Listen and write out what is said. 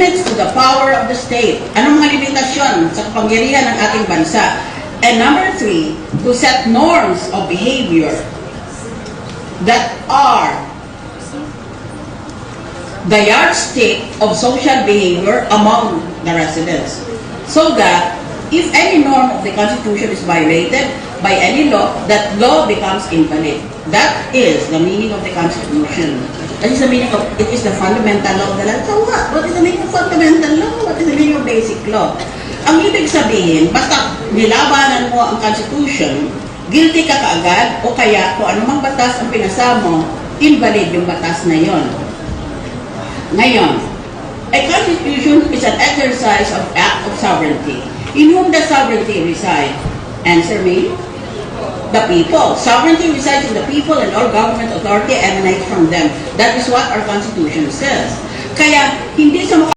limits to the power of the state. Anong mga limitasyon sa kapangyarihan ng ating bansa? And number 3, to set norms of behavior that are the yardstick of social behavior among the residents. So that if any norm of the Constitution is violated by any law, that law becomes invalid. That is the meaning of the Constitution. That is the meaning of, it is the fundamental law of the land. So what is the meaning of fundamental law? What is the meaning of basic law? Ang ibig sabihin, basta nilabanan mo ang Constitution, guilty ka kaagad, o kaya kung anumang batas ang pinasa mo, invalid yung batas na yon. Ngayon, a Constitution is an exercise of act of sovereignty. In whom does sovereignty reside? Answer me. The people. Sovereignty resides in the people and all government authority emanates from them. That is what our Constitution says. Kaya, hindi sa